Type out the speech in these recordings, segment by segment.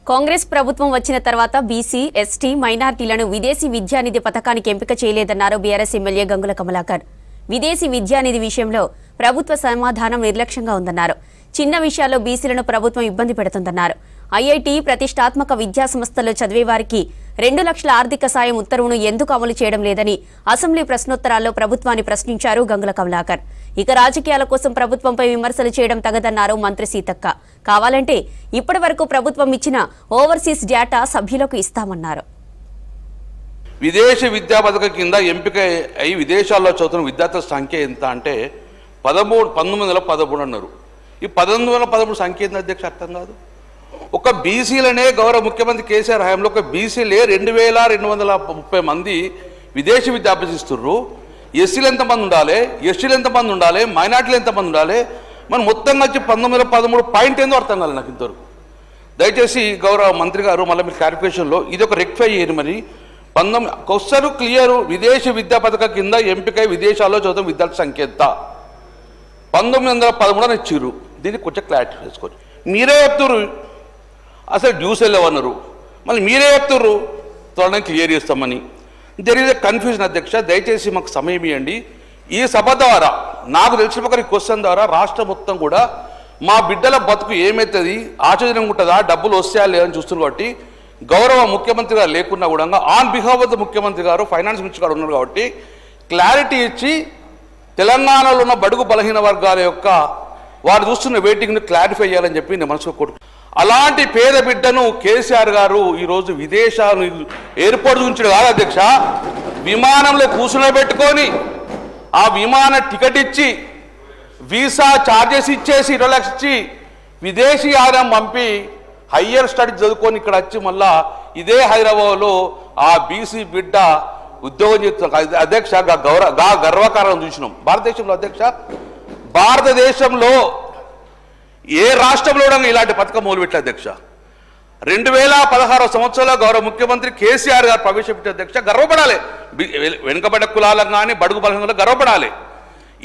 కాంగ్రెస్ ప్రభుత్వం వచ్చిన తర్వాత బీసీ, ఎస్టీ, మైనార్టీలను విదేశీ విద్యానిధి పథకానికి ఎంపిక చేయలేదన్నారు బీఆర్ఎస్ ఎమ్మెల్యే గంగుల కమలాకర్. విదేశీ విద్యానిధి విషయంలో ప్రభుత్వ సమాధానం నిర్లక్ష్యంగా ఉందన్నారు. చిన్న విషయాల్లో బీసీలను ప్రభుత్వం ఇబ్బంది పెడుతుందన్నారు. ఐఐటీ ప్రతిష్టాత్మక విద్యా సంస్థల్లో చదివే వారికి 2 లక్షల ఆర్థిక సాయం ఉత్తర్వును ఎందుకు అమలు చేయడం లేదని అసెంబ్లీ ప్రశ్నోత్తరాల్లో ప్రభుత్వాన్ని ప్రశ్నించారు గంగుల కమలాకర్. ఇక రాజకీయాల కోసం ప్రభుత్వంపై విమర్శలు చేయడం తగదన్నారు మంత్రి సీతక్క. కావాలంటే ఇప్పటి వరకు ప్రభుత్వం ఇచ్చిన ఓవర్సీస్ డేటా సభ్యులకు ఇస్తామన్నారు. విదేశీ విద్యా పథకం కింద ఎంపిక అయి విదేశాల్లో చదువుతున్న విద్యార్థుల సంఖ్య ఎంత అంటే 1913 అన్నారు. ఈ 1913 సంఖ్య ఏంటి అధ్యక్ష? అర్థం కాదు. ఒక బీసీలనే గౌరవ ముఖ్యమంత్రి కేసీఆర్ హయాంలో ఒక బీసీలే 2230 మంది విదేశీ విద్య అభ్యసిస్తున్నారు. ఎస్సీలు ఎంతమంది ఉండాలి, ఎస్టీలు ఎంతమంది ఉండాలి, మైనార్టీలు ఎంతమంది ఉండాలి, మనం మొత్తంగా వచ్చి 1913 పాయింట్ ఏందో అర్థం కాలేదు నాకు ఇంతవరకు. దయచేసి గౌరవ మంత్రి గారు మళ్ళీ మీరు క్లారిఫికేషన్లో ఇది ఒక రెక్టిఫై చేయరు. మరి 19 క్వశ్చన్ క్లియర్. విదేశీ విద్యా పథకం కింద ఎంపికై విదేశాల్లో చదువుతున్న విద్యార్థి సంఖ్య ఎంత? 1913 అని ఇచ్చిర్రు. దీన్ని కొంచెం క్లారిటీ చేసుకోండి. మీరే చెప్తున్నారు అసలు డ్యూస్ వెళ్ళవన్నారు, మళ్ళీ మీరే చెప్తున్నారు త్వరగా క్లియర్ చేస్తామని. దెర్ ఈజ్ ఎ కన్ఫ్యూజన్ అధ్యక్ష. దయచేసి మాకు సమయం ఇవ్వండి. ఈ సభ ద్వారా నాకు తెలిసిన ఒక క్వశ్చన్ ద్వారా రాష్ట్రం మొత్తం కూడా మా బిడ్డల బతుకు ఏమవుతుంది, ఆచరణ ఉంటుందా, డబ్బులు వస్తాయా లేదని చూస్తున్నారు. కాబట్టి గౌరవ ముఖ్యమంత్రి గారు లేకున్నా కూడా ఆన్ బిహాఫ్ ఆఫ్ ద ముఖ్యమంత్రి గారు ఫైనాన్స్ మినిస్టర్ గారు ఉన్నారు కాబట్టి క్లారిటీ ఇచ్చి తెలంగాణలో ఉన్న బడుగు బలహీన వర్గాల యొక్క వారు చూస్తున్న వెయిటింగ్ను క్లారిఫై చేయాలని చెప్పి నేను మనసులో కోరుకుంటున్నాను. అలాంటి పేద బిడ్డను కేసీఆర్ గారు ఈరోజు విదేశాలు ఎయిర్పోర్ట్ ఉంచడం కాదు అధ్యక్ష, విమానంలో కూర్చునబెట్టుకొని ఆ విమాన టికెట్ ఇచ్చి వీసా ఛార్జెస్ ఇచ్చేసి 20 లక్షలు ఇచ్చి విదేశీ ఆదాయం పంపి హయ్యర్ స్టడీ చదువుకొని ఇక్కడ వచ్చి మళ్ళా ఇదే హైదరాబాద్లో ఆ బీసీ బిడ్డ ఉద్యోగం చేస్తున్నారు అధ్యక్ష. గర్వకారణం చూసినాం భారతదేశంలో అధ్యక్ష. భారతదేశంలో ఏ రాష్ట్రంలో ఇలాంటి పథకం మొదలుపెట్టారు అధ్యక్ష? 2016 సంవత్సరంలో గౌరవ ముఖ్యమంత్రి కేసీఆర్ గారు ప్రవేశపెట్టే అధ్యక్ష. గర్వపడాలి. వెనుకబడ్డ కులాలకు కానీ బడుగు బలహీనలకు గర్వపడాలి.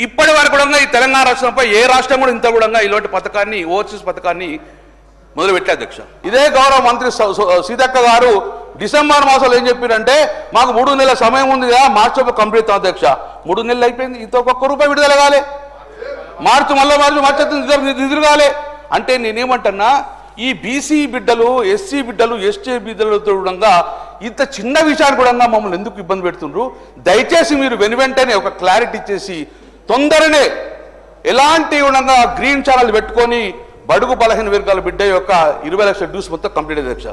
ఇప్పటి వరకు కూడా ఈ తెలంగాణ రాష్ట్రంపై ఏ రాష్ట్రం కూడా ఇంత కూడా ఇలాంటి పథకాన్ని ఓవర్సీస్ పథకాన్ని మొదలుపెట్టే అధ్యక్ష. ఇదే గౌరవ మంత్రి సీతక్క గారు డిసెంబర్ మాసంలో ఏం చెప్పారంటే మాకు 3 నెలల సమయం ఉంది కదా, మార్చిలో కంప్లీట్ అధ్యక్ష. 3 నెలలు అయిపోయింది, ఇంత ₹1 విడుదల కాలే. మార్చి నిధులు కాలే. అంటే నేనేమంటున్నా, ఈ బీసీ బిడ్డలు, ఎస్సీ బిడ్డలు, ఎస్టీ బిడ్డలతో కూడా ఇంత చిన్న విషయాన్ని కూడా మమ్మల్ని ఎందుకు ఇబ్బంది పెడుతుండ్రు? దయచేసి మీరు వెంటనే ఒక క్లారిటీ ఇచ్చేసి తొందరనే ఎలాంటి ఉండగా గ్రీన్ ఛానల్ పెట్టుకొని బడుగు బలహీన వర్గాల బిడ్డ యొక్క 20 లక్షల డ్యూస్ మొత్తం కంప్లీట్ అధ్యక్ష.